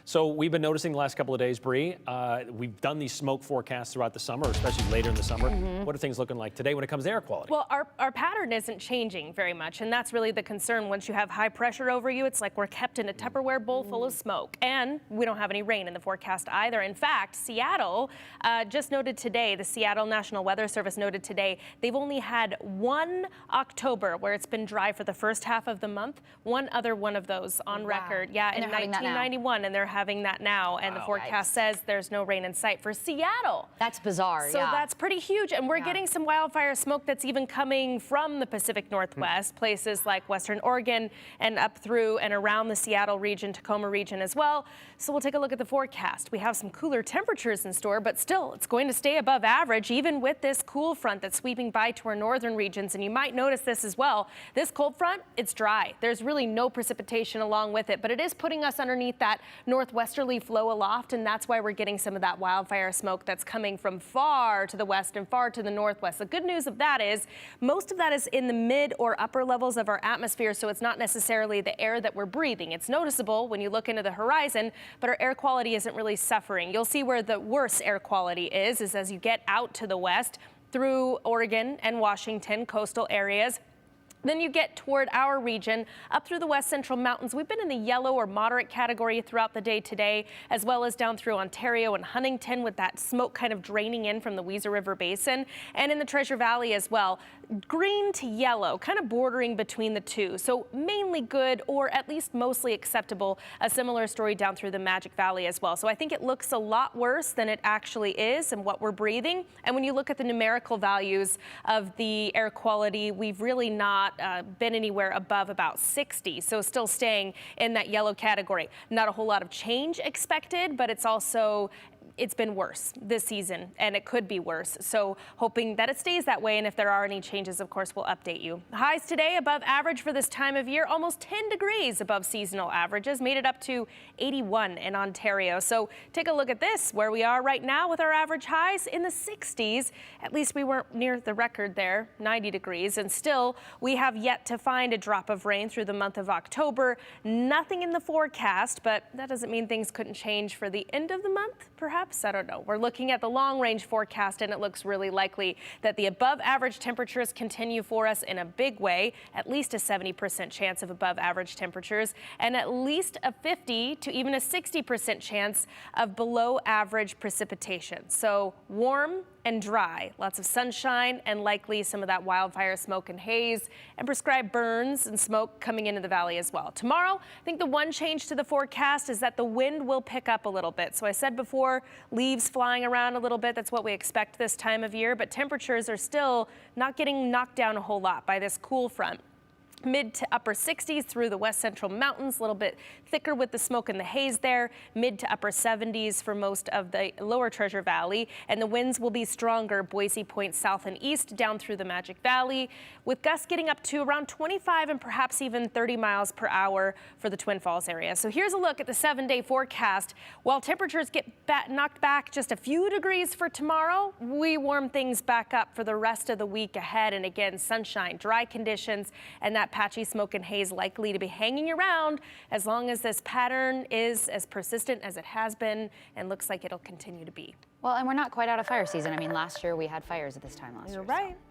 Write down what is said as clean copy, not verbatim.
So we've been noticing the last couple of days, Bree, we've done these smoke forecasts throughout the summer, especially later in the summer. What are things looking like today when it comes to air quality? Well, our pattern isn't changing very much, and that's really the concern. Once you have high pressure over you, it's like we're kept in a Tupperware bowl full of smoke, and we don't have any rain in the forecast either. In fact, Seattle just noted today, the Seattle National Weather Service noted today, they've only had one October where it's been dry for the first half of the month, one other one of those on record. Yeah, in 1991, and they're having that now, and the forecast says there's no rain in sight for Seattle. That's bizarre. So that's pretty huge, and we're getting some wildfire smoke that's even coming from the Pacific Northwest, places like Western Oregon and up through and around the Seattle region, Tacoma region as well. So we'll take a look at the forecast. We have some cooler temperatures in store, but still it's going to stay above average even with this cool front that's sweeping by to our northern regions. And you might notice this as well. This cold front, it's dry. There's really no precipitation along with it, but it is putting us underneath that northwesterly flow aloft, and that's why we're getting some of that wildfire smoke that's coming from far to the west and far to the northwest. The good news of that is most of that is in the mid or upper levels of our atmosphere, so it's not necessarily the air that we're breathing. It's noticeable when you look into the horizon, but our air quality isn't really suffering. You'll see where the worst air quality is as you get out to the west through Oregon and Washington coastal areas. Then you get toward our region, up through the west central mountains. We've been in the yellow or moderate category throughout the day today, as well as down through Ontario and Huntington with that smoke kind of draining in from the Weezer River Basin, and in the Treasure Valley as well. Green to yellow, kind of bordering between the two. So mainly good, or at least mostly acceptable. A similar story down through the Magic Valley as well. So I think it looks a lot worse than it actually is and what we're breathing. And when you look at the numerical values of the air quality, we've really not been anywhere above about 60, so still staying in that yellow category. Not a whole lot of change expected, but it's been worse this season, and it could be worse. So hoping that it stays that way, and if there are any changes, of course, we'll update you. Highs today above average for this time of year, almost 10 degrees above seasonal averages, made it up to 81 in Ontario. So take a look at this, where we are right now with our average highs in the 60s. At least we weren't near the record there, 90 degrees, and still we have yet to find a drop of rain through the month of October. Nothing in the forecast, but that doesn't mean things couldn't change for the end of the month, perhaps. I don't know. We're looking at the long-range forecast, and it looks really likely that the above-average temperatures continue for us in a big way, at least a 70% chance of above-average temperatures, and at least a 50 to even a 60% chance of below-average precipitation. So warm and dry, lots of sunshine, and likely some of that wildfire smoke and haze, and prescribed burns and smoke coming into the valley as well. Tomorrow, I think the one change to the forecast is that the wind will pick up a little bit. So I said before, leaves flying around a little bit. That's what we expect this time of year, but temperatures are still not getting knocked down a whole lot by this cool front. Mid to upper 60s through the west central mountains, a little bit thicker with the smoke and the haze there. Mid to upper 70s for most of the lower Treasure Valley, and the winds will be stronger. Boise Point south and east down through the Magic Valley, with gusts getting up to around 25 and perhaps even 30 miles per hour for the Twin Falls area. So here's a look at the 7-day forecast. While temperatures get knocked back just a few degrees for tomorrow, we warm things back up for the rest of the week ahead. And again, sunshine, dry conditions, and that patchy smoke and haze likely to be hanging around as long as this pattern is as persistent as it has been, and looks like it'll continue to be. Well, and we're not quite out of fire season. I mean, last year we had fires at this time last year. You're right. So.